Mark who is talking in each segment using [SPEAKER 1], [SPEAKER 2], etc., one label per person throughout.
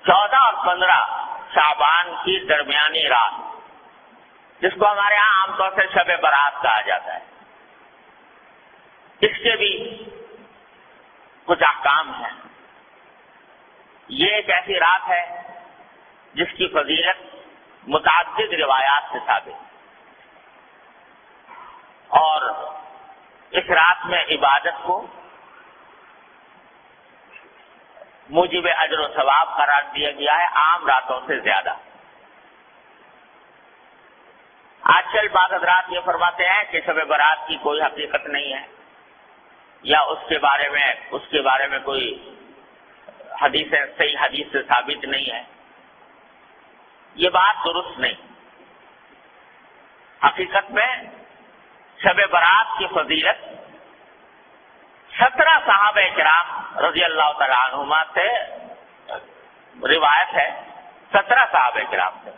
[SPEAKER 1] 14 اور 15 شعبان کی درمیانی رات، جس کو ہمارے ہاں عام طور سے شب برات کہا جاتا ہے، اس کے بھی کچھ احکام ہیں۔ یہ ایک ایسی رات ہے جس کی فضیلت متعدد روایات سے ثابت ہے، اور اس رات میں عبادت کو موجب اجر و ثواب قرار دیا گیا ہے عام راتوں سے زیادہ۔ آج کل بعض حضرات یہ فرماتے ہیں کہ شب برات کی کوئی حقیقت نہیں ہے، یا اس کے بارے میں کوئی صحیح حدیث سے ثابت نہیں ہے۔ یہ بات درست نہیں۔ حقیقت میں شب برات کی فضیلت 17 صحابہ کرام رضی اللہ تعالی عنہما سے روایت ہے، 17 صحابہ کرام سے،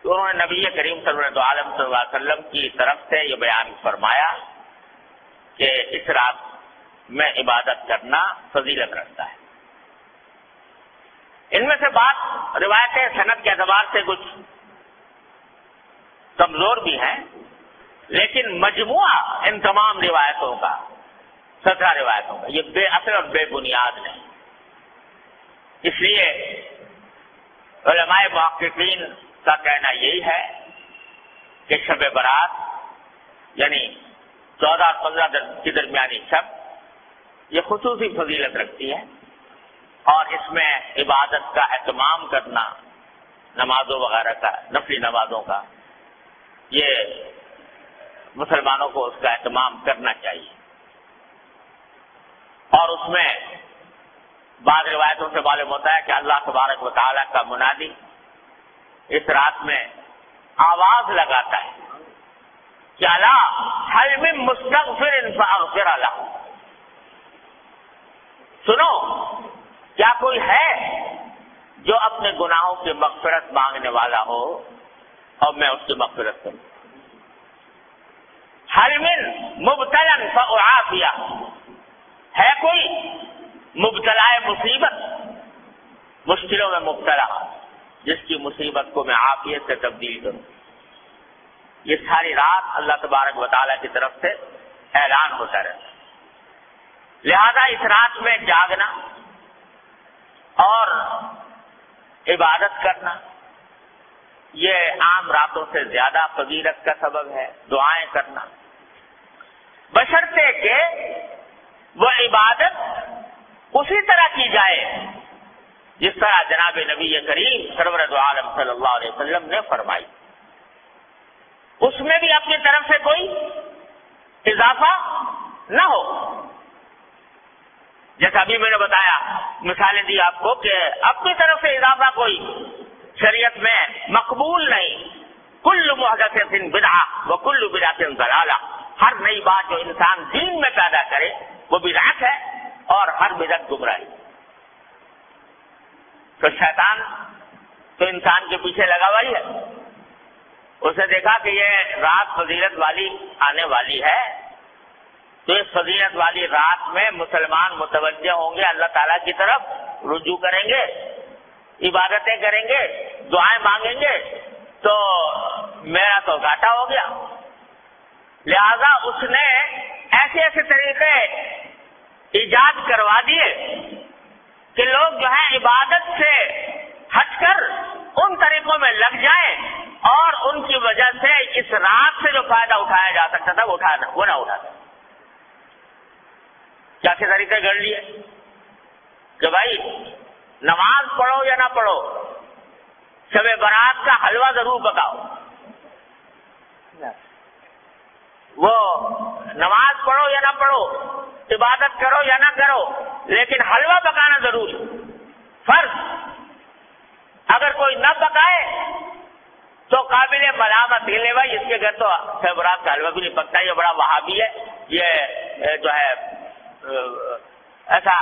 [SPEAKER 1] تو انہوں نے نبی کریم صلی اللہ علیہ وسلم کی طرف سے یہ بیان فرمایا کہ اس رات میں عبادت کرنا فضیلت رکھتا ہے۔ ان میں سے بات روایتیں سند کے اعتبار سے کچھ کمزور بھی ہیں، لیکن مجموعہ ان تمام روایتوں کا 17 روایتوں کا یہ بے اثر اور بے بنیاد نہیں۔ اس لیے علماء محققین کا کہنا یہی ہے کہ شب برات یعنی 14 اور 15 کی درمیانی شب یہ خصوصی فضیلت رکھتی ہے، اور اس میں عبادت کا اہتمام کرنا، نمازوں وغیرہ کا، نفلی نمازوں کا، یہ مسلمانوں کو اس کا اہتمام کرنا چاہیے۔ اور اس میں بعض روایتوں سے معلوم ہوتا ہے کہ اللہ تبارک و تعالیٰ کا منادی اس رات میں آواز لگاتا ہے کہ الا هل من مستغفر فاغفر له، سنو کیا کوئی ہے جو اپنے گناہوں کی مغفرت مانگنے والا ہو اور میں اس کی مغفرت کروں۔ هل من مبتلا فاعافیہ، ہے کوئی مبتلا مصیبت، مشکلوں میں مبتلا، جس کی مصیبت کو میں عافیت سے تبدیل کروں۔ یہ ساری رات اللہ تبارک و تعالیٰ کی طرف سے اعلان ہوتا رہتا ہے۔ لہذا اس رات میں جاگنا اور عبادت کرنا یہ عام راتوں سے زیادہ فضیلت کا سبب ہے۔ دعائیں کرنا بشرطے کہ وہ عبادت اسی طرح کی جائے جس طرح جناب نبی کریم سرور دو عالم صلی اللہ علیہ وسلم نے فرمائی، اس میں بھی اپنی طرف سے کوئی اضافہ نہ ہو۔ جیسا ابھی میں نے بتایا، مثالیں دی آپ کو کہ اپنی طرف سے اضافہ کوئی شریعت میں مقبول نہیں۔ کل محدثۃ بدعہ وکل بدعۃ ضلالہ، ہر نئی بات جو انسان دین میں پیدا کرے وہ بدعت ہے، اور ہر بدعت گمراہی۔ تو شیطان تو انسان کے پیچھے لگا ہوا ہی ہے، اسے دیکھا کہ یہ رات فضیلت والی آنے والی ہے، تو اس فضیلت والی رات میں مسلمان متوجہ ہوں گے، اللہ تعالیٰ کی طرف رجوع کریں گے، عبادتیں کریں گے، دعائیں مانگیں گے، تو میرا تو گھاٹا ہو گیا۔ لہذا اس نے ایسے ایسے طریقے ایجاد کروا دیے کہ لوگ جو ہے عبادت سے ہٹ کر ان طریقوں میں لگ جائیں، اور ان کی وجہ سے اس رات سے جو فائدہ اٹھایا جا سکتا تھا وہ نہ اٹھاتا۔ کیسے طریقے گڑھ لیے کہ بھائی نماز پڑھو یا نہ پڑھو، شب برات کا حلوہ ضرور پکاؤ۔ وہ نماز پڑھو یا نہ پڑھو، عبادت کرو یا نہ کرو، لیکن حلوہ پکانا ضروری فرض۔ اگر کوئی نہ پکائے تو قابل ملامت ہے، بھائی اس کے گھر تو شب برات کا حلوہ بھی نہیں پکتا، یہ بڑا وہابی ہے، یہ جو ہے ایسا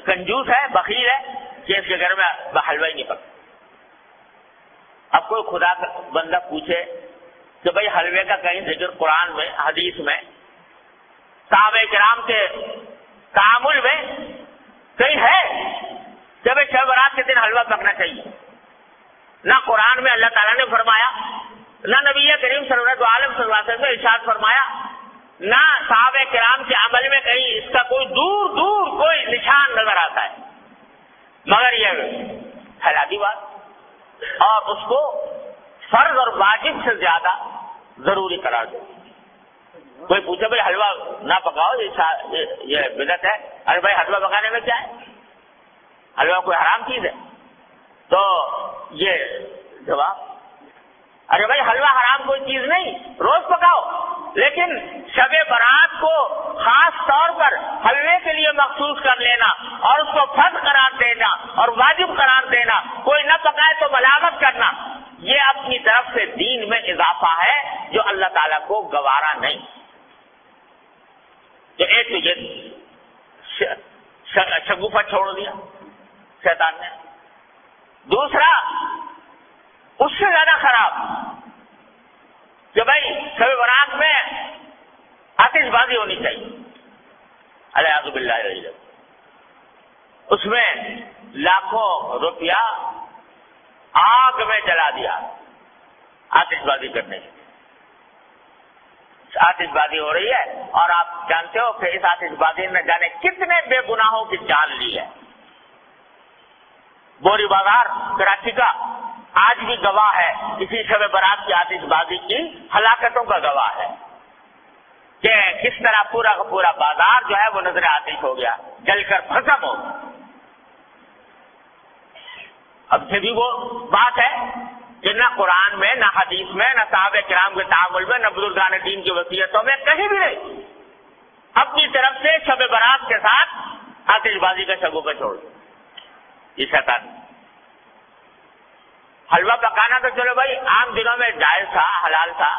[SPEAKER 1] کنجوس ہے، بخیل ہے کہ اس کے گھر میں حلوہ ہی نہیں پکتا۔ اب کوئی خدا کا بندہ پوچھے کہ بھائی حلوے کا کہیں ذکر قرآن میں، حدیث میں، صحابہ کرام کے تعامل میں کہیں ہے کہ بھائی شب برات کے دن حلوہ پکنا چاہیے. نہ قرآن میں اللہ تعالیٰ نے فرمایا، نہ نبی کریم صلی اللہ علیہ وسلم نے ارشاد فرمایا، نہ صحابہ کرام کے عمل میں کہیں اس کا کوئی دور دور کوئی نشان نظر آتا ہے، مگر یہ حلالی بات اور اس کو فرض اور واجب سے زیادہ ضروری قرار دے. کوئی پوچھے بھائی حلوہ نہ پکاؤ یہ بدعت ہے، ارے بھائی حلوہ پکانے میں کیا ہے؟ حلوہ کوئی حرام چیز ہے؟ تو یہ جواب، ارے بھائی حلوہ حرام کوئی چیز نہیں، روز پکاؤ، لیکن شب برات کو خاص طور پر حلوے کے لیے مخصوص کر لینا اور اس کو فرض قرار دینا اور واجب قرار دینا، کوئی نہ پکائے تو ملامت کرنا، یہ اپنی طرف سے دین میں اضافہ ہے جو اللہ تعالیٰ کو گوارا نہیں. تو ایک تو یہ شگوفہ چھوڑ دیا شیطان نے. دوسرا اس سے زیادہ خراب کہ بھائی شب برات میں آتش بازی ہونی چاہیے، الیاذ باللہ، اس میں لاکھوں روپیہ آگ میں جلا دیا آتش بازی کرنے سے. آتش بازی ہو رہی ہے اور آپ جانتے ہو کہ اس آتش بازی نے جانے کتنے بے گناہوں کی جان لی ہے. بوری بازار کراچی کا آج بھی گواہ ہے، اسی شب برات کی آتش بازی کی ہلاکتوں کا گواہ ہے کہ کس طرح پورا کا پورا بازار جو ہے وہ نظر آتش ہو گیا، جل کر ختم ہو گیا. اب سے بھی وہ بات ہے کہ نہ قرآن میں، نہ حدیث میں، نہ صحابہ کرام کے تعامل میں، نہ بزرگان دین کی وصیتوں میں کہیں بھی نہیں اپنی طرف سے شب برات کے ساتھ آتش بازی کا شگوفہ چھوڑ دیا. یہ شیطان حلوہ پکانا تو چلو بھائی عام دنوں میں جائز تھا، حلال تھا.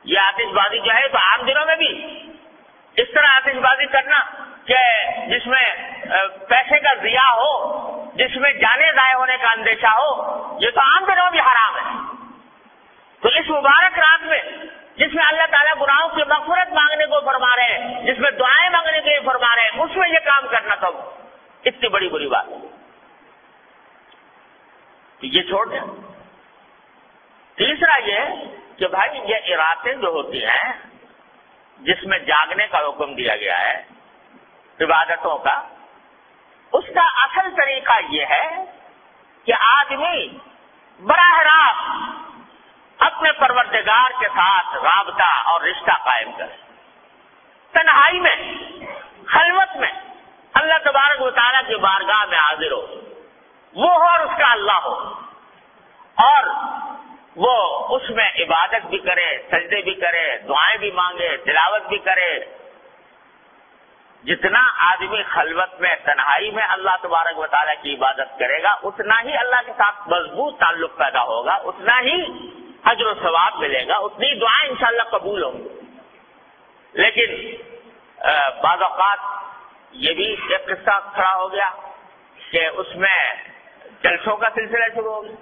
[SPEAKER 1] یہ آتش بازی جو ہے تو عام دنوں میں بھی اس طرح آتش بازی کرنا کہ جس میں پیسے کا ضیاع ہو، جس میں جانے ضائع ہونے کا اندیشہ ہو، یہ تو عام دنوں بھی حرام ہے. تو اس مبارک رات میں جس میں اللہ تعالیٰ گناہوں کی مغفرت مانگنے کو فرما رہے ہیں، جس میں دعائیں مانگنے کے لیے فرما رہے ہیں، اس میں یہ کام کرنا تو اتنی بڑی بری بات ہے. تو یہ چھوڑ دیں. تیسرا یہ کہ بھائی یہ راتیں جو ہوتی ہیں جس میں جاگنے کا حکم دیا گیا ہے عبادتوں کا، اس کا اصل طریقہ یہ ہے کہ آدمی براہ راست اپنے پروردگار کے ساتھ رابطہ اور رشتہ قائم کرے، تنہائی میں، خلوت میں اللہ تبارک و تعالیٰ کی بارگاہ میں حاضر ہو، وہ ہو اور اس کا اللہ ہو، اور وہ اس میں عبادت بھی کرے، سجدے بھی کرے، دعائیں بھی مانگے، تلاوت بھی کرے. جتنا آدمی خلوت میں، تنہائی میں اللہ تبارک و تعالیٰ کی عبادت کرے گا، اتنا ہی اللہ کے ساتھ مضبوط تعلق پیدا ہوگا، اتنا ہی اجر و ثواب ملے گا، اتنی دعائیں انشاءاللہ قبول ہوں گی. لیکن بعض اوقات یہ بھی ایک قصہ کھڑا ہو گیا کہ اس میں جلسوں کا سلسلہ شروع ہو گیا،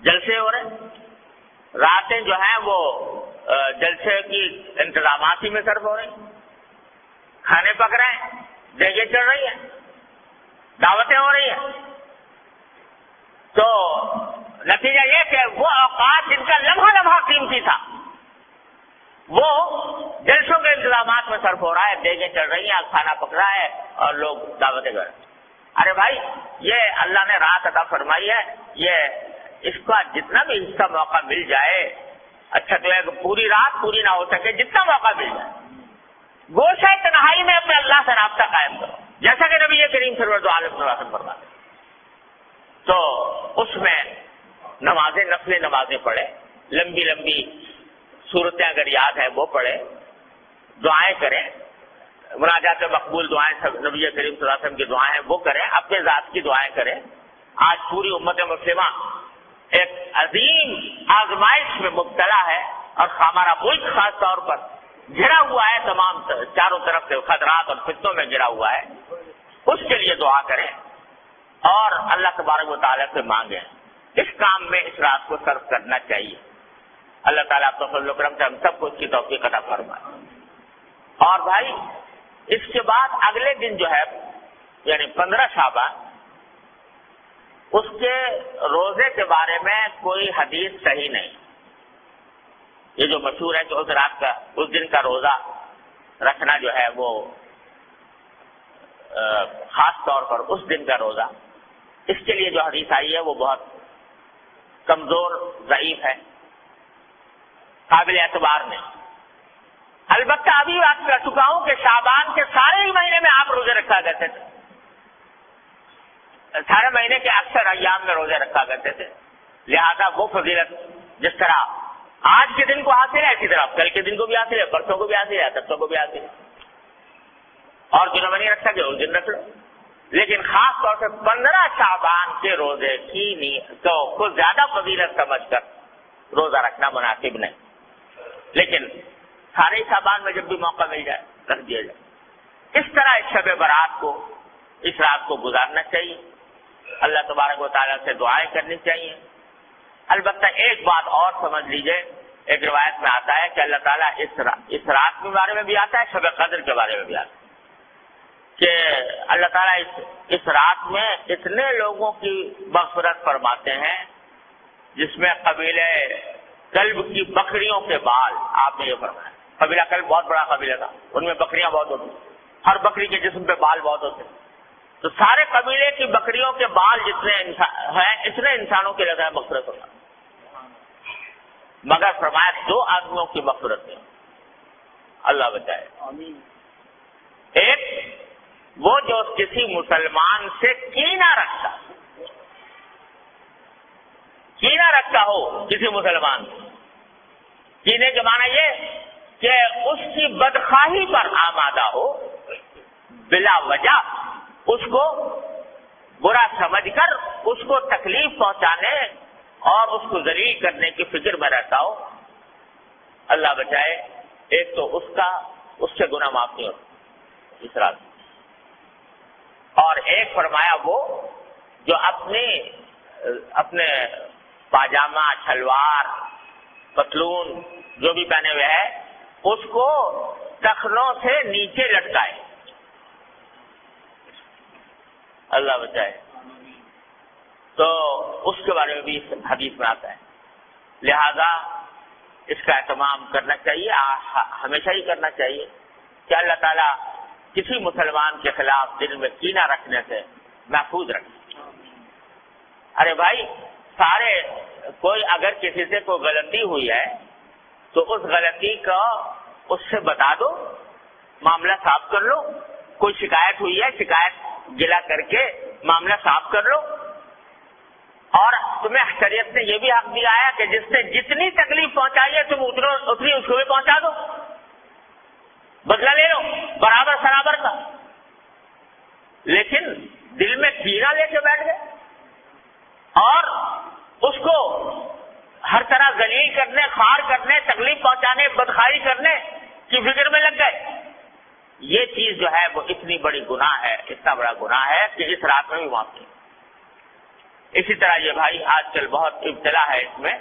[SPEAKER 1] جلسے ہو رہے، راتیں جو ہیں وہ جلسے کی انتظامات ہی میں صرف ہو رہی، کھانے پک رہے ہیں، دیگیں چڑھ رہی ہیں، دعوتیں ہو رہی ہیں. تو نتیجہ یہ کہ وہ اوقات جن کا لمحہ لمحہ قیمتی تھا وہ جلسوں کے انتظامات میں صرف ہو رہا ہے، دیگیں چڑھ رہی ہیں، کھانا پک رہا ہے اور لوگ دعوتیں کر رہے ہیں. ارے بھائی یہ اللہ نے رات عطا فرمائی ہے، یہ اس کا جتنا بھی حصہ موقع مل جائے، اچھا تو ہے کہ پوری رات پوری نہ ہو سکے، جتنا موقع مل جائے گوشہ تنہائی میں اپنے اللہ سے رابطہ قائم کرو، جیسا کہ نبی کریم صلی اللہ علیہ وسلم فرماتے. تو اس میں نمازیں، نفل نمازیں پڑھے، لمبی لمبی صورتیں اگر یاد ہیں وہ پڑھے، دعائیں کریں، مناجات مقبول دعائیں، نبی کریم صلی اللہ علیہ وسلم کی دعائیں ہیں وہ کریں، اپنے ذات کی دعائیں کریں. آج پوری امت مسلمہ ایک عظیم آزمائش میں مبتلا ہے اور ہمارا ملک خاص طور پر گھرا ہوا ہے، تمام چاروں طرف سے خطرات اور فتنوں میں گھرا ہوا ہے. اس کے لیے دعا کریں اور اللہ تبارک و تعالیٰ سے مانگیں. اس کام میں اس رات کو صرف کرنا چاہیے. اللہ تعالیٰ آپ فضل و کرم سے ہم سب کو اس کی توفیق عطا فرمائے. اور بھائی اس کے بعد اگلے دن جو ہے یعنی 15 شعبان، اس کے روزے کے بارے میں کوئی حدیث صحیح نہیں. یہ جو مشہور ہے کہ اس رات کا اس دن کا روزہ رکھنا جو ہے وہ خاص طور پر اس دن کا روزہ، اس کے لیے جو حدیث آئی ہے وہ بہت کمزور ضعیف ہے، قابل اعتبار نہیں. البتہ ابھی بات کر چکا ہوں کہ شعبان کے سارے ہی مہینے میں آپ روزے رکھا کرتے تھے، سارے مہینے کے اکثر ایام میں روزے رکھا کرتے تھے. لہذا وہ فضیلت جس طرح آج کے دن کو حاصل ہے اسی طرح کل کے دن کو بھی حاصل ہے، پرسوں کو بھی حاصل ہے، ترسوں کو بھی حاصل ہے. اور جنہوں میں نہیں رکھ سکے اس دن رکھ لو. لیکن خاص طور سے 15 شعبان کے روزے کی کو زیادہ فضیلت سمجھ کر روزہ رکھنا مناسب نہیں. لیکن سارے شعبان میں جب بھی موقع مل جائے رکھ دیا جائے. اس طرح اس شب برات کو، اس رات کو گزارنا چاہیے. اللہ تبارک و تعالیٰ سے دعائیں کرنی چاہیے. البتہ ایک بات اور سمجھ لیجئے، ایک روایت میں آتا ہے کہ اللہ تعالیٰ اس رات کے بارے میں بھی آتا ہے، شب قدر کے بارے میں بھی آتا ہے کہ اللہ تعالیٰ اس رات میں اتنے لوگوں کی مغفرت فرماتے ہیں جس میں قبیلہ کلب کی بکریوں کے بال. آپ نے یہ فرمایا، قبیلہ کلب بہت بڑا قبیلہ تھا، ان میں بکریاں بہت ہوتی، ہر بکری کے جسم پہ بال بہت ہوتے. تو سارے قبیلے کی بکریوں کے بال جتنے ہیں اتنے انسانوں کے لگا مغفرت ہوتا، مگر فرمایا 2 آدمیوں کی مغفرت ہے. اللہ بچائے. ایک وہ جو کسی مسلمان سے کینہ رکھتا ہو کسی مسلمان سے. کینے کے معنی یہ کہ اس کی بدخواہی پر آمادہ ہو، بلا وجہ اس کو برا سمجھ کر اس کو تکلیف پہنچانے اور اس کو ذلیل کرنے کی فکر میں رہتا ہو. اللہ بچائے. ایک تو اس سے گناہ معاف نہیں ہوتا اس رات، اور ایک فرمایا وہ جو اپنے پاجامہ، شلوار، پتلون جو بھی پہنے ہوئے ہے اس کو ٹخنوں سے نیچے لٹکائے. اللہ بچائے. تو اس کے بارے میں بھی حدیث میں آتا ہے. لہذا اس کا اہتمام کرنا چاہیے، ہمیشہ ہی کرنا چاہیے کہ اللہ تعالیٰ کسی مسلمان کے خلاف دل میں کینہ رکھنے سے محفوظ رکھے. ارے بھائی، کوئی اگر کسی سے کوئی غلطی ہوئی ہے تو اس غلطی کا اس سے بتا دو، معاملہ صاف کر لو. کوئی شکایت ہوئی ہے، شکایت گلا کر کے معاملہ صاف کر لو. اور تمہیں شریعت نے یہ بھی حق دیا ہے کہ جس نے جتنی تکلیف پہنچائی ہے تم اتنی اس کو بھی پہنچا دو، بدلہ لے لو برابر سرابر کا. لیکن دل میں کینہ لے کے بیٹھ گئے اور اس کو ہر طرح ذلیل کرنے، خار کرنے، تکلیف پہنچانے، بدخواہی کرنے کی فکر میں لگ گئے. یہ چیز جو ہے وہ اتنی بڑی گناہ ہے، اتنا بڑا گناہ ہے کہ اس رات میں بھی معاف نہیں. اسی طرح یہ بھائی آج کل بہت ابتلا ہے اس میں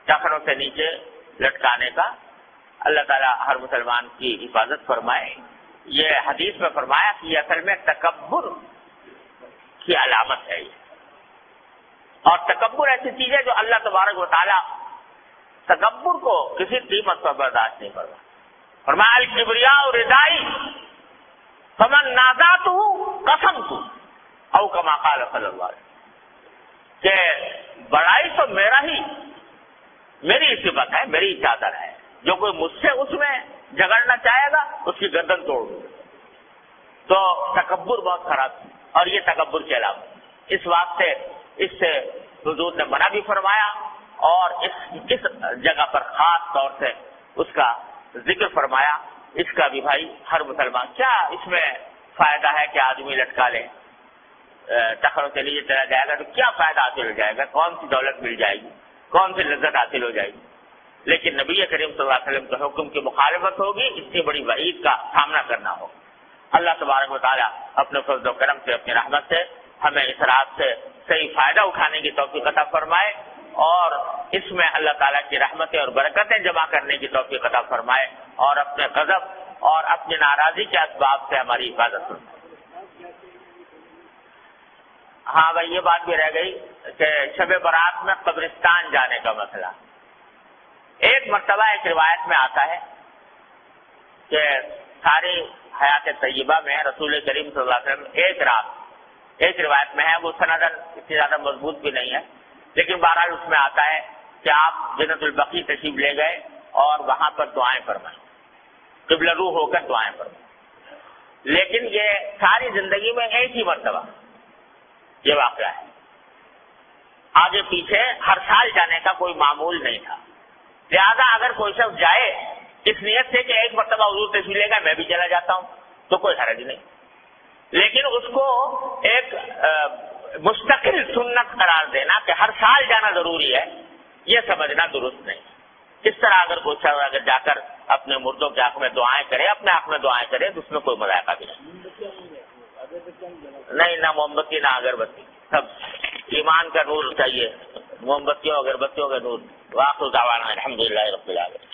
[SPEAKER 1] ٹخنوں سے نیچے لٹکانے کا. اللہ تعالیٰ ہر مسلمان کی حفاظت فرمائے. یہ حدیث میں فرمایا کہ یہ اصل میں تکبر کی علامت ہے. اور تکبر ایسی چیز ہے جو اللہ تبارک و تعالیٰ تکبر کو کسی قیمت پر برداشت نہیں کرتا. فرمایا الکبریاء ردائی فمن نازعتہ قسمت او کما قال صلی اللہ علیہ وسلم، کہ بڑائی تو میری صفت ہے، میری چادر ہے. جو کوئی مجھ سے اس میں جھگڑنا چاہے گا اس کی گردن توڑ دوں. تو تکبر بہت خراب ہے اور یہ تکبر کے علاوہ اس واسطے اس سے حضور نے منع بھی فرمایا اور اس جگہ پر خاص طور سے اس کا ذکر فرمایا. اس کا بھی بھائی ہر مسلمان، کیا اس میں فائدہ ہے کہ آدمی لٹکا لے، ٹخنوں سے لیے چلا جائے گا تو کیا فائدہ حاصل ہو جائے گا، کون سی دولت مل جائے گی، کون سی لذت حاصل ہو جائے گی. لیکن نبی کریم صلی اللہ علیہ وسلم کے حکم کی مخالفت ہوگی، اتنی بڑی وعید کا سامنا کرنا ہوگا. اللہ تبارک و تعالیٰ اپنے فضل و کرم سے، اپنی رحمت سے ہمیں اس رات سے صحیح فائدہ اٹھانے کی توفیق عطا فرمائے اور اس میں اللہ تعالیٰ کی رحمتیں اور برکتیں جمع کرنے کی توفیق عطا فرمائے اور اپنے غضب اور اپنی ناراضی کے اسباب سے ہماری حفاظت فرمائے. ہاں بھائی یہ بات بھی رہ گئی کہ شب برات میں قبرستان جانے کا مسئلہ. ایک مرتبہ ایک روایت میں آتا ہے کہ ساری حیات طیبہ میں رسول کریم صلی اللہ علیہ وسلم ایک رات، ایک روایت میں ہے، وہ سندن اتنی زیادہ مضبوط بھی نہیں ہے، لیکن بہرحال اس میں آتا ہے کہ آپ جنت البقیع تشریف لے گئے اور وہاں پر دعائیں فرمائیں، قبلہ رو ہو کر دعائیں فرمائیں. لیکن یہ ساری زندگی میں ایک ہی مرتبہ یہ واقعہ ہے، آگے پیچھے ہر سال جانے کا کوئی معمول نہیں تھا. لہذا اگر کوئی شخص جائے اس نیت سے کہ ایک مرتبہ حضور تشریف لے گا میں بھی چلا جاتا ہوں تو کوئی حرج نہیں، لیکن اس کو ایک مستقل سنت قرار دینا کہ ہر سال جانا ضروری ہے، یہ سمجھنا درست نہیں. اس طرح اگر کوئی شخص اگر جا کر اپنے مردوں کے حق میں دعائیں کرے، اپنے حق میں دعائیں کرے تو اس میں کوئی مذائقہ بھی نہیں، نہ موم بتی نہ اگربتی، سب ایمان کا نور چاہیے، موم بتیوں اگربتیوں کا نور. واخر دعوانا الحمدللہ رب العالمین.